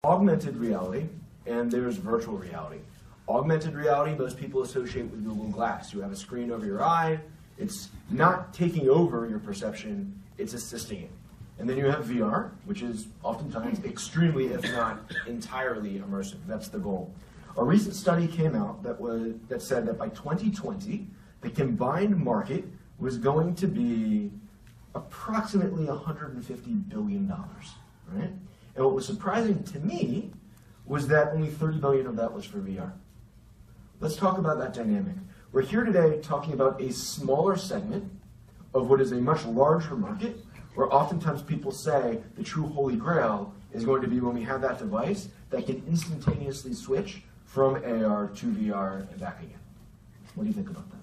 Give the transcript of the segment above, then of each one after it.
augmented reality and there's virtual reality. Augmented reality, most people associate with Google Glass. You have a screen over your eye. It's not taking over your perception, it's assisting it. And then you have VR, which is oftentimes extremely, if not entirely, immersive. That's the goal. A recent study came out that said that by 2020, the combined market was going to be approximately $150 billion, right? And what was surprising to me was that only $30 billion of that was for VR. Let's talk about that dynamic. We're here today talking about a smaller segment of what is a much larger market, where oftentimes people say the true holy grail is going to be when we have that device that can instantaneously switch from AR to VR and back again. What do you think about that?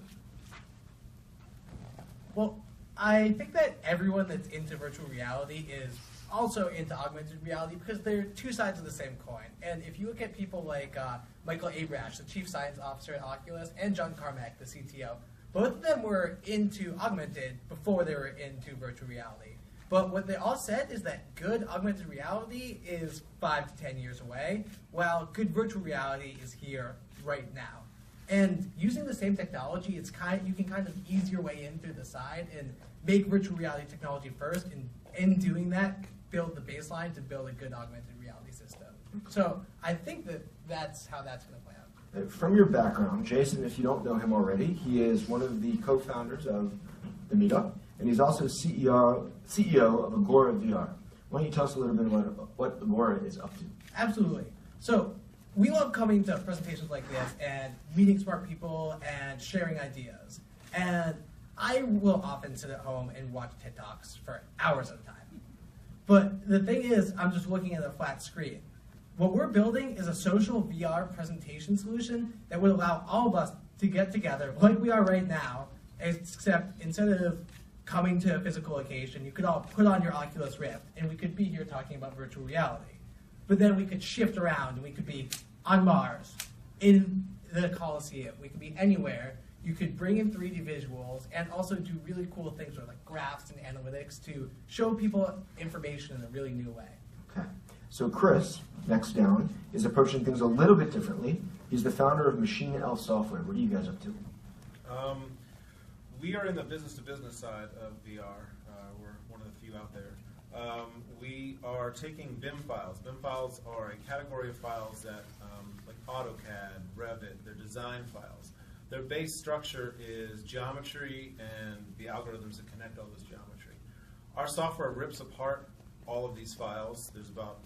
Well, I think that everyone that's into virtual reality is also into augmented reality because they're two sides of the same coin. And if you look at people like Michael Abrash, the Chief Science Officer at Oculus, and John Carmack, the CTO, both of them were into augmented before they were into virtual reality. But what they all said is that good augmented reality is 5 to 10 years away, while good virtual reality is here right now. And using the same technology, you can kind of ease your way in through the side and make virtual reality technology first, and in doing that, build the baseline to build a good augmented reality system. So I think that that's how that's going to play out. From your background, Jason, if you don't know him already, he is one of the co-founders of the Meetup, and he's also CEO of Agora VR. Why don't you tell us a little bit about what Agora is up to? Absolutely. So we love coming to presentations like this and meeting smart people and sharing ideas. And I will often sit at home and watch TED Talks for hours at a time. But the thing is, I'm just looking at a flat screen. What we're building is a social VR presentation solution that would allow all of us to get together like we are right now, except instead of coming to a physical location, you could all put on your Oculus Rift, and we could be here talking about virtual reality. But then we could shift around, and we could be on Mars, in the Coliseum, we could be anywhere. You could bring in 3D visuals and also do really cool things with like graphs and analytics to show people information in a really new way. Okay. So Chris, next down, is approaching things a little bit differently. He's the founder of Machine Elf Software. What are you guys up to? We are in the business-to-business side of VR. We're one of the few out there. We are taking BIM files. BIM files are a category of files that, like AutoCAD, Revit, they're design files. Their base structure is geometry and the algorithms that connect all this geometry. Our software rips apart all of these files. There's about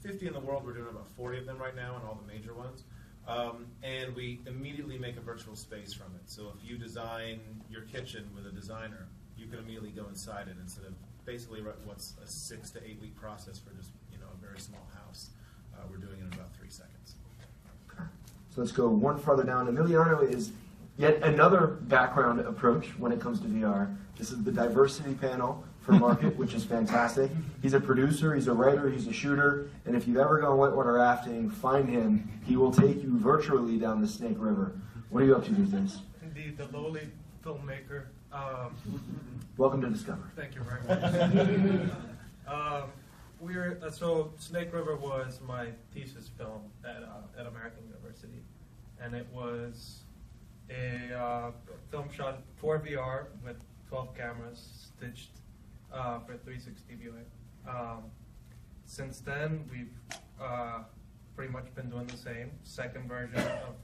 50 in the world. We're doing about 40 of them right now and all the major ones. And we immediately make a virtual space from it. So if you design your kitchen with a designer, you can immediately go inside it instead of basically what's a 6 to 8 week process for just a very small house. We're doing it in about 3 seconds. Okay. So let's go one farther down. Emiliano is yet another background approach when it comes to VR. This is the diversity panel for market, which is fantastic. He's a producer, he's a writer, he's a shooter, and if you've ever gone whitewater rafting, find him. He will take you virtually down the Snake River. What are you up to these days? Indeed, the lowly filmmaker. Welcome to Discover. Thank you very much. So Snake River was my thesis film at American University, and it was a film shot for VR with 12 cameras stitched for 360 viewing. Since then, we've pretty much been doing the same. Second version of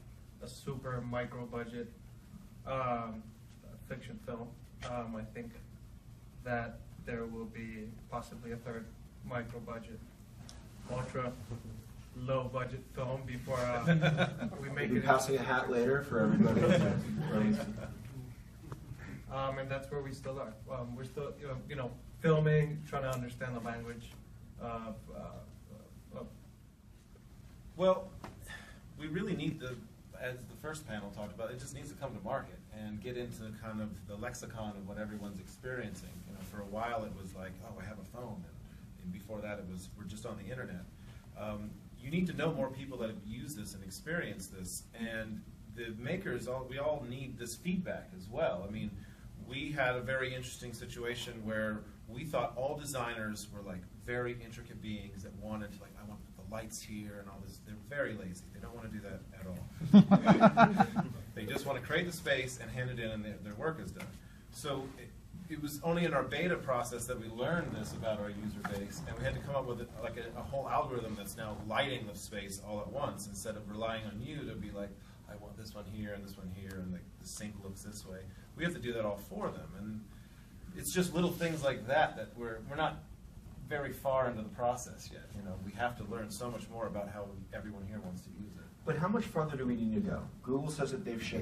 a super micro budget fiction film. I think that there will be possibly a third micro budget, ultra low budget film before we make We'll be it. passing a hat later for everybody. And that's where we still are. We're still, filming, trying to understand the language. Well, we really need as the first panel talked about, it just needs to come to market and get into kind of the lexicon of what everyone's experiencing. For a while it was like, oh, I have a phone, and before that it was, we're just on the internet. You need to know more people that have used this and experienced this, and the makers, we all need this feedback as well. I mean, we had a very interesting situation where we thought all designers were like very intricate beings that wanted to, like, I want the lights here and all this. They're very lazy. They don't want to do that at all. They just want to create the space and hand it in, and their work is done. So it was only in our beta process that we learned this about our user base, and we had to come up with a whole algorithm that's now lighting the space all at once, instead of relying on you to be like, I want this one here and this one here, and the sink looks this way. We have to do that all for them, and it's just little things like that we're not very far into the process yet. You know, we have to learn so much more about how everyone here wants to use it. But how much farther do we need to go? Google says that they've shipped